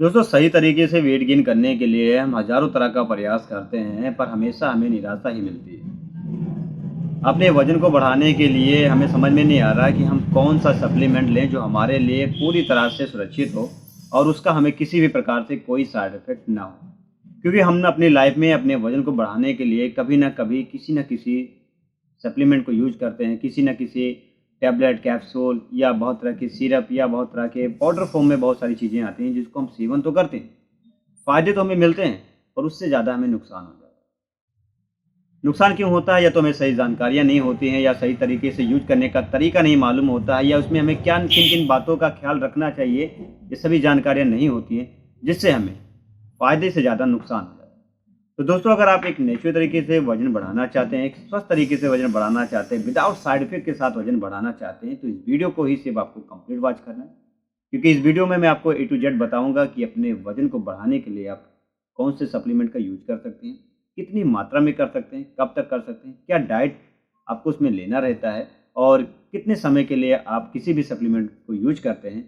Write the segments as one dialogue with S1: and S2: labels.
S1: दोस्तों सही तरीके से वेट गेन करने के लिए हम हज़ारों तरह का प्रयास करते हैं, पर हमेशा हमें निराशा ही मिलती है। अपने वज़न को बढ़ाने के लिए हमें समझ में नहीं आ रहा है कि हम कौन-सा सप्लीमेंट लें जो हमारे लिए पूरी तरह से सुरक्षित हो और उसका हमें किसी भी प्रकार से कोई साइड इफ़ेक्ट ना हो। क्योंकि हमने अपनी लाइफ़ में अपने वज़न को बढ़ाने के लिए कभी न कभी किसी न किसी सप्लीमेंट को यूज़ करते हैं, किसी न किसी टैबलेट, कैप्सूल या बहुत तरह की सिरप या बहुत तरह के पाउडर फ़ॉर्म में बहुत सारी चीज़ें आती हैं जिसको हम सेवन तो करते हैं। फ़ायदे तो हमें मिलते हैं, पर उससे ज़्यादा हमें नुकसान हो जाता है। नुकसान क्यों होता है? या तो हमें सही जानकारियाँ नहीं होती हैं या सही तरीके से यूज़ करने का तरीका नहीं मालूम होता है या उसमें हमें क्या किन-किन बातों का ख़्याल रखना चाहिए, ये सभी जानकारियाँ नहीं होती हैं, जिससे हमें फ़ायदे से ज़्यादा नुकसान हो जाता है। तो दोस्तों अगर आप एक नेचुरल तरीके से वज़न बढ़ाना चाहते हैं, एक स्वस्थ तरीके से वज़न बढ़ाना चाहते हैं, विदाउट साइड इफ़ेक्ट के साथ वज़न बढ़ाना चाहते हैं, तो इस वीडियो को ही सिर्फ़ आपको कंप्लीट वॉच करना है। क्योंकि इस वीडियो में मैं आपको ए टू जेड बताऊँगा कि अपने वज़न को बढ़ाने के लिए आप कौन से सप्लीमेंट का यूज़ कर सकते हैं, कितनी मात्रा में कर सकते हैं, कब तक कर सकते हैं, क्या डाइट आपको उसमें लेना रहता है और कितने समय के लिए आप किसी भी सप्लीमेंट को यूज़ करते हैं,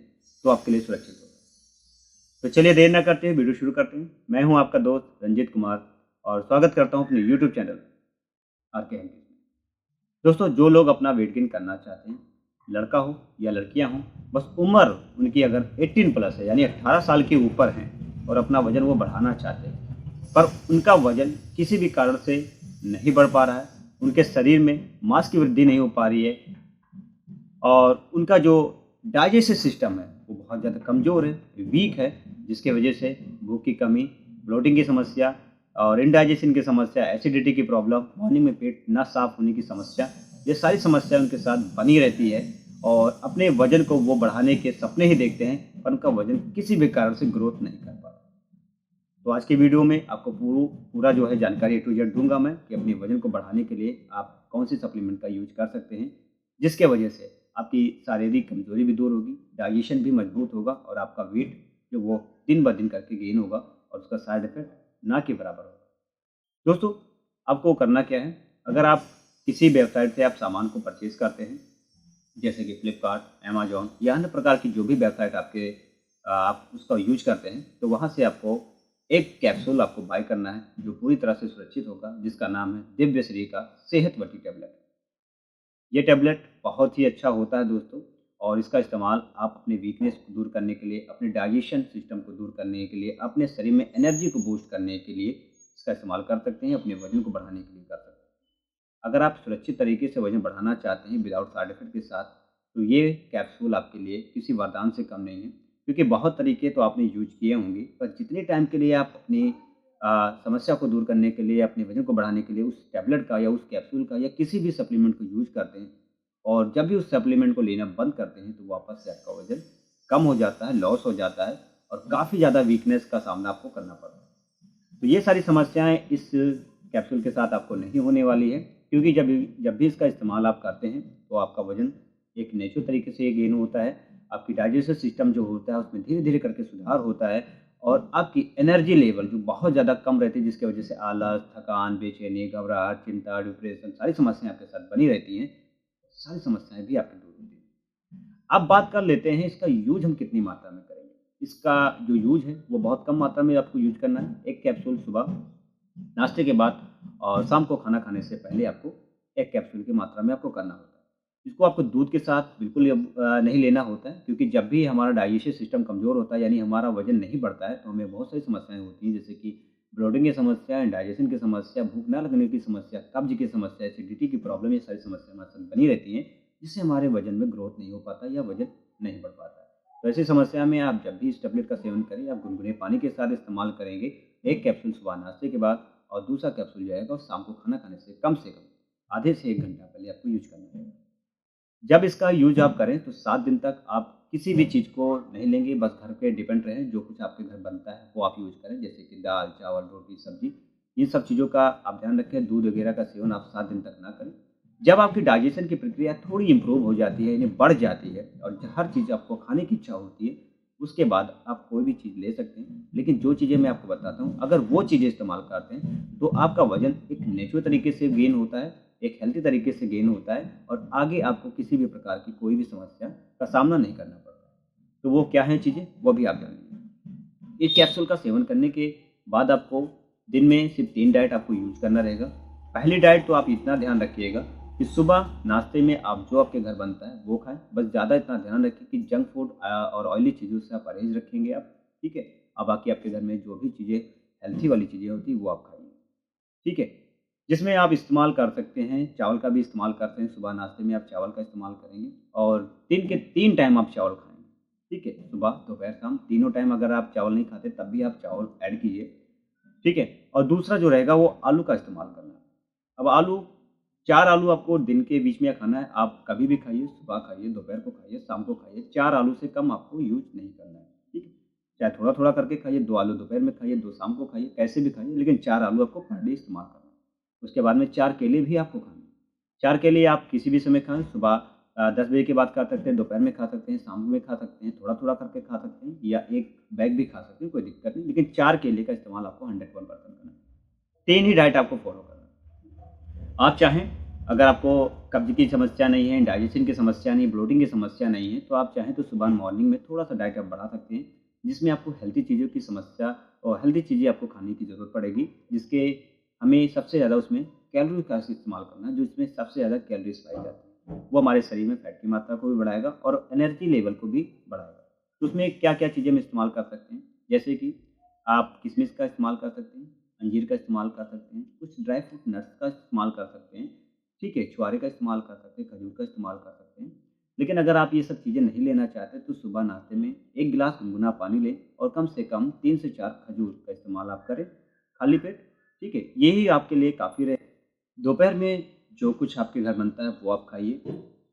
S1: तो आपके लिए सुरक्षित होगा। तो चलिए देर ना करते हुए वीडियो शुरू करते हैं। मैं हूँ आपका दोस्त रंजीत कुमार और स्वागत करता हूँ अपने यूट्यूब चैनल आरके हेल्थ में। दोस्तों जो लोग अपना वेट गेन करना चाहते हैं, लड़का हो या लड़कियां हों, बस उम्र उनकी अगर 18 प्लस है यानी 18 साल के ऊपर हैं और अपना वज़न वो बढ़ाना चाहते हैं, पर उनका वज़न किसी भी कारण से नहीं बढ़ पा रहा है, उनके शरीर में मांस की वृद्धि नहीं हो पा रही है और उनका जो डाइजेस्टिव सिस्टम है वो बहुत ज़्यादा कमज़ोर है, वीक है, जिसकी वजह से भूख की कमी, ब्लोटिंग की समस्या और इंडाइजेशन की समस्या, एसिडिटी की प्रॉब्लम, मॉर्निंग में पेट ना साफ होने की समस्या, ये सारी समस्या उनके साथ बनी रहती है और अपने वज़न को वो बढ़ाने के सपने ही देखते हैं, पर उनका वज़न किसी भी कारण से ग्रोथ नहीं कर पा रहा। तो आज की वीडियो में आपको पूरा जो है जानकारी ए टू जेड दूँगा मैं कि अपने वज़न को बढ़ाने के लिए आप कौन-सी सप्लीमेंट का यूज़ कर सकते हैं, जिसके वजह से आपकी शारीरिक कमज़ोरी भी दूर होगी, डाइजेशन भी मजबूत होगा और आपका वेट जो वो दिन ब दिन करके गेन होगा और उसका साइड इफ़ेक्ट ना के बराबर होगा। दोस्तों, आपको करना क्या है, अगर आप किसी वेबसाइट से आप सामान को परचेज़ करते हैं, जैसे कि फ्लिपकार्ट, अमेज़न या अन्य प्रकार की जो भी वेबसाइट आप उसका यूज़ करते हैं, तो वहाँ से आपको एक कैप्सूल आपको बाय करना है, जो पूरी तरह से सुरक्षित होगा, जिसका नाम है दिव्यश्री का सेहतवटी टैबलेट। ये टैबलेट बहुत ही अच्छा होता है दोस्तों और इसका इस्तेमाल आप अपने वीकनेस को दूर करने के लिए, अपने डाइजेशन सिस्टम को दूर करने के लिए, अपने शरीर में एनर्जी को बूस्ट करने के लिए इसका इस्तेमाल कर सकते हैं, अपने वज़न को बढ़ाने के लिए कर सकते हैं। अगर आप सुरक्षित तरीके से वज़न बढ़ाना चाहते हैं विदाउट साइड इफ़ेक्ट के साथ, तो ये कैप्सूल आपके लिए किसी वरदान से कम नहीं है। क्योंकि बहुत तरीके तो आपने यूज़ किए होंगे, पर जितने टाइम के लिए आप अपनी समस्या को दूर करने के लिए, अपने वज़न को बढ़ाने के लिए उस टैबलेट का या उस कैप्सूल का या किसी भी सप्लीमेंट को यूज़ करते हैं और जब भी उस सप्लीमेंट को लेना बंद करते हैं, तो वापस से आपका वज़न कम हो जाता है, लॉस हो जाता है और काफ़ी ज़्यादा वीकनेस का सामना आपको करना पड़ता है। तो ये सारी समस्याएँ इस कैप्सूल के साथ आपको नहीं होने वाली है, क्योंकि जब जब भी इसका इस्तेमाल आप करते हैं, तो आपका वज़न एक नेचुरल तरीके से गेन होता है। आपकी डाइजेस्टिव सिस्टम जो होता है, उसमें धीरे-धीरे करके सुधार होता है और आपकी एनर्जी लेवल जो बहुत ज़्यादा कम रहती है, जिसकी वजह से आलस, थकान, बेचैनी, घबराहट, चिंता, डिप्रेशन सारी समस्याएँ आपके साथ बनी रहती हैं, सारी समस्याएँ भी आपकी दूर होती हैं। अब बात कर लेते हैं इसका यूज़ हम कितनी मात्रा में करेंगे। इसका जो यूज़ है वो बहुत कम मात्रा में आपको यूज़ करना है। एक कैप्सूल सुबह नाश्ते के बाद और शाम को खाना खाने से पहले आपको एक कैप्सूल की मात्रा में आपको करना होता है। इसको आपको दूध के साथ बिल्कुल नहीं लेना होता है, क्योंकि जब भी हमारा डाइजेस्टिव सिस्टम कमज़ोर होता है यानी हमारा वज़न नहीं बढ़ता है, तो हमें बहुत सारी समस्याएँ होती हैं, जैसे कि ब्लोटिंग की समस्या, इंडाइजेशन की समस्या, भूख ना लगने की समस्या, कब्ज़ की समस्या, एसिडिटी की प्रॉब्लम, ये सारी समस्या हमारे साथ बनी रहती हैं, जिससे हमारे वज़न में ग्रोथ नहीं हो पाता या वज़न नहीं बढ़ पाता है। तो ऐसी समस्या में आप जब भी इस टैबलेट का सेवन करें, आप गुनगुने पानी के साथ इस्तेमाल करेंगे। एक कैप्सूल सुबह नाश्ते के बाद और दूसरा कैप्सूल जो है शाम को खाना खाने से कम आधे से 1 घंटा पहले आपको यूज़ करना है। जब इसका यूज़ आप करें तो 7 दिन तक आप किसी भी चीज़ को नहीं लेंगे, बस घर पे डिपेंड रहें, जो कुछ आपके घर बनता है वो आप यूज़ करें, जैसे कि दाल, चावल, रोटी, सब्ज़ी, इन सब चीज़ों का आप ध्यान रखें। दूध वगैरह का सेवन आप 7 दिन तक ना करें। जब आपकी डाइजेशन की प्रक्रिया थोड़ी इम्प्रूव हो जाती है, यानी बढ़ जाती है और हर चीज़ आपको खाने की इच्छा होती है, उसके बाद आप कोई भी चीज़ ले सकते हैं। लेकिन जो चीज़ें मैं आपको बताता हूँ, अगर वो चीज़ें इस्तेमाल करते हैं, तो आपका वज़न एक नेचुरल तरीके से गेन होता है, एक हेल्थी तरीके से गेन होता है और आगे आपको किसी भी प्रकार की कोई भी समस्या का सामना नहीं करना पड़ता है। तो वो क्या हैं चीज़ें, वो भी आप जानेंगे। इस कैप्सूल का सेवन करने के बाद आपको दिन में सिर्फ 3 डाइट आपको यूज करना रहेगा। पहली डाइट तो आप इतना ध्यान रखिएगा कि सुबह नाश्ते में आप जो आपके घर बनता है वो खाएं। बस ज़्यादा इतना ध्यान रखें कि जंक फूड और ऑयली चीज़ों से आप परहेज रखेंगे आप, ठीक है। अब बाकी आपके घर में जो भी चीज़ें हेल्थी वाली चीज़ें होती हैं वो आप खाइए, ठीक है। जिसमें आप इस्तेमाल कर सकते हैं, चावल का भी इस्तेमाल करते हैं, सुबह नाश्ते में आप चावल का इस्तेमाल करेंगे और दिन के 3 टाइम आप चावल खाएँगे, ठीक है। सुबह, दोपहर, शाम तीनों टाइम अगर आप चावल नहीं खाते तब भी आप चावल ऐड कीजिए, ठीक है। और दूसरा जो रहेगा वो आलू का इस्तेमाल करना है। अब आलू 4 आलू आपको दिन के बीच में खाना है। आप कभी भी खाइए, सुबह खाइए, दोपहर को खाइए, शाम को खाइए। 4 आलू से कम आपको यूज़ नहीं करना है, ठीक है। चाहे थोड़ा-थोड़ा करके खाइए, 2 आलू दोपहर में खाइए, 2 शाम को खाइए, कैसे भी खाइए, लेकिन 4 आलू आपको पर डे इस्तेमाल करना है। उसके बाद में 4 केले भी आपको खाने हैं। 4 केले आप किसी भी समय खाएँ, सुबह 10 बजे के बाद खा सकते हैं, दोपहर में खा सकते हैं, शाम में खा सकते हैं, थोड़ा-थोड़ा करके खा सकते हैं या 1 बैग भी खा सकते हैं, कोई दिक्कत नहीं। लेकिन 4 केले का इस्तेमाल आपको 101% करना है। 3 ही डाइट आपको फ़ॉलो करना है। आप चाहें, अगर आपको कब्ज़ की समस्या नहीं है, डाइजेशन की समस्या नहीं, ब्लोटिंग की समस्या नहीं है, तो आप चाहें तो सुबह मॉर्निंग में थोड़ा-सा डाइट आप बढ़ा सकते हैं, जिसमें आपको हेल्दी चीज़ों की समस्या और हेल्दी चीज़ें आपको खाने की ज़रूरत पड़ेगी, जिसके हमें सबसे ज़्यादा उसमें कैलोरी का इस्तेमाल करना है, जो इसमें सबसे ज़्यादा कैलोरीज़ पाई जाती है। वो हमारे शरीर में फैट की मात्रा को भी बढ़ाएगा और एनर्जी लेवल को भी बढ़ाएगा। तो उसमें क्या-क्या चीज़ें हम इस्तेमाल कर सकते हैं, जैसे कि आप किशमिश का इस्तेमाल कर सकते हैं, अंजीर का इस्तेमाल कर सकते हैं, कुछ ड्राई फ्रूट नट्स का इस्तेमाल कर सकते हैं, ठीक है, छुआरे का इस्तेमाल कर सकते हैं, खजूर का इस्तेमाल कर सकते हैं। लेकिन अगर आप ये सब चीज़ें नहीं लेना चाहते तो सुबह नाश्ते में 1 गिलास गुनगुना पानी लें और कम से कम 3 से 4 खजूर का इस्तेमाल आप करें, खाली पेट, ठीक है। यही आपके लिए काफ़ी रहे। दोपहर में जो कुछ आपके घर बनता है वो आप खाइए,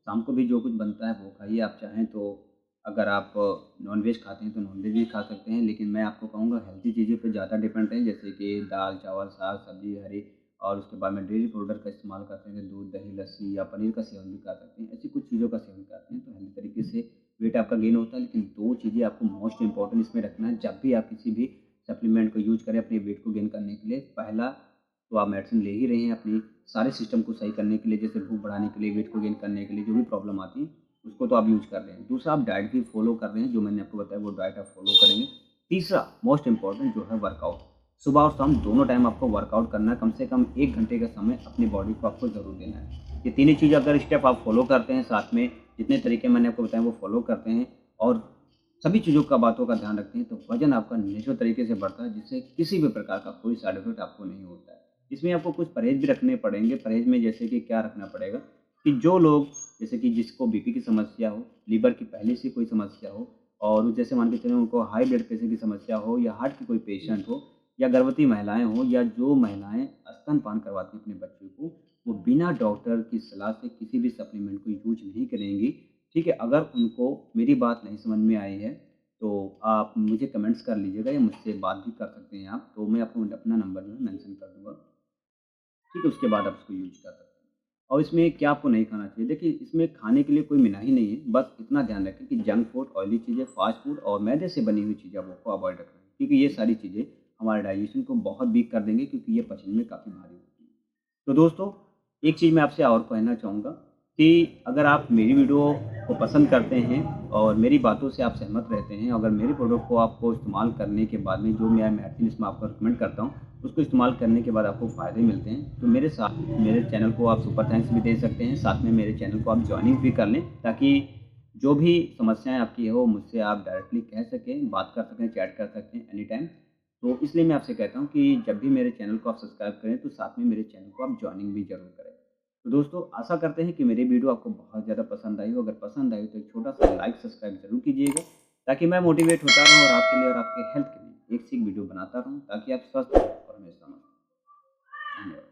S1: शाम को भी जो कुछ बनता है वो खाइए। आप चाहें तो अगर आप नॉन-वेज खाते हैं तो नॉन-वेज भी खा सकते हैं, लेकिन मैं आपको कहूँगा हेल्दी चीज़ों पे ज़्यादा डिपेंड रहें, जैसे कि दाल, चावल, साग, सब्ज़ी हरी और उसके बाद में डेयरी प्रोडक्ट का इस्तेमाल करते हैं, दूध, दही, लस्सी या पनीर का सेवन भी कर सकते हैं। ऐसी कुछ चीज़ों का सेवन करते हैं तो हेल्दी तरीके से वेट आपका गेन होता है। लेकिन 2 चीज़ें आपको मोस्ट इम्पोर्टेंट इसमें रखना है जब भी आप किसी भी सप्लीमेंट को यूज़ करें अपने वेट को गेन करने के लिए। पहला तो आप मेडिसिन ले ही रहे हैं अपनी सारे सिस्टम को सही करने के लिए, जैसे भूख बढ़ाने के लिए, वेट को गेन करने के लिए, जो भी प्रॉब्लम आती है उसको तो आप यूज़ कर रहे हैं। दूसरा, आप डाइट भी फॉलो कर रहे हैं, जो मैंने आपको बताया वो डाइट आप फॉलो करेंगे। तीसरा मोस्ट इम्पोर्टेंट जो है वर्कआउट, सुबह और शाम दोनों टाइम आपको वर्कआउट करना है, कम से कम 1 घंटे का समय अपनी बॉडी को आपको ज़रूर देना है। ये तीनों चीज़ अगर स्टेप आप फॉलो करते हैं, साथ में जितने तरीके मैंने आपको बताए वो फॉलो करते हैं और सभी चीज़ों का बातों का ध्यान रखते हैं, तो वज़न आपका नेचुरल तरीके से बढ़ता है, जिससे किसी भी प्रकार का कोई साइड इफ़ेक्ट आपको नहीं होता है। इसमें आपको कुछ परहेज़ भी रखने पड़ेंगे। परहेज़ में जैसे कि क्या रखना पड़ेगा कि जो लोग, जैसे कि जिसको बीपी की समस्या हो, लीवर की पहले से कोई समस्या हो और जैसे मान के चलें उनको हाई ब्लड प्रेशर की समस्या हो या हार्ट की कोई पेशेंट हो या गर्भवती महिलाएँ हों या जो महिलाएँ स्तनपान करवाती हैं अपने बच्चों को, वो बिना डॉक्टर की सलाह से किसी भी सप्लीमेंट को यूज़ नहीं करेंगी, ठीक है। अगर उनको मेरी बात नहीं समझ में आई है, तो आप मुझे कमेंट्स कर लीजिएगा या मुझसे बात भी कर सकते हैं आप, तो मैं आपको अपना नंबर जो है मेंशन कर दूँगा, ठीक है। उसके बाद आप उसको यूज़ कर सकते हैं। और इसमें क्या आपको नहीं खाना चाहिए, देखिए इसमें खाने के लिए कोई मनाही नहीं है, बस इतना ध्यान रखें कि जंक फूड, ऑयली चीज़ें, फास्ट फूड और मैदे से बनी हुई चीज़ें आपको अवॉइड रखना है, क्योंकि ये सारी चीज़ें हमारे डाइजेशन को बहुत वीक कर देंगे, क्योंकि ये पचने में काफ़ी भारी होती है। तो दोस्तों, एक चीज़ मैं आपसे और कहना चाहूँगा कि अगर आप मेरी वीडियो को पसंद करते हैं और मेरी बातों से आप सहमत रहते हैं, अगर मेरे प्रोडक्ट को आपको इस्तेमाल करने के बाद में जो मैं मेडिसिन इसमें आपको रिकमेंड करता हूँ, उसको इस्तेमाल करने के बाद आपको फ़ायदे मिलते हैं, तो मेरे साथ मेरे चैनल को आप सुपर थैंक्स भी दे सकते हैं। साथ में मेरे चैनल को आप जॉइनिंग भी कर लें, ताकि जो भी समस्याएँ आपकी है वो मुझसे आप डायरेक्टली कह सकें, बात कर सकें, चैट कर सकते हैं एनी टाइम। तो इसलिए मैं आपसे कहता हूँ कि जब भी मेरे चैनल को आप सब्सक्राइब करें तो साथ में मेरे चैनल को आप जॉइनिंग भी ज़रूर करें। तो दोस्तों, आशा करते हैं कि मेरी वीडियो आपको बहुत ज़्यादा पसंद आई हो। अगर पसंद आई तो एक छोटा-सा लाइक, सब्सक्राइब ज़रूर कीजिएगा, ताकि मैं मोटिवेट होता रहूँ और आपके लिए और आपके हेल्थ के लिए एक से एक वीडियो बनाता रहूँ, ताकि आप स्वस्थ और हमेशा मस्त रहें। धन्यवाद।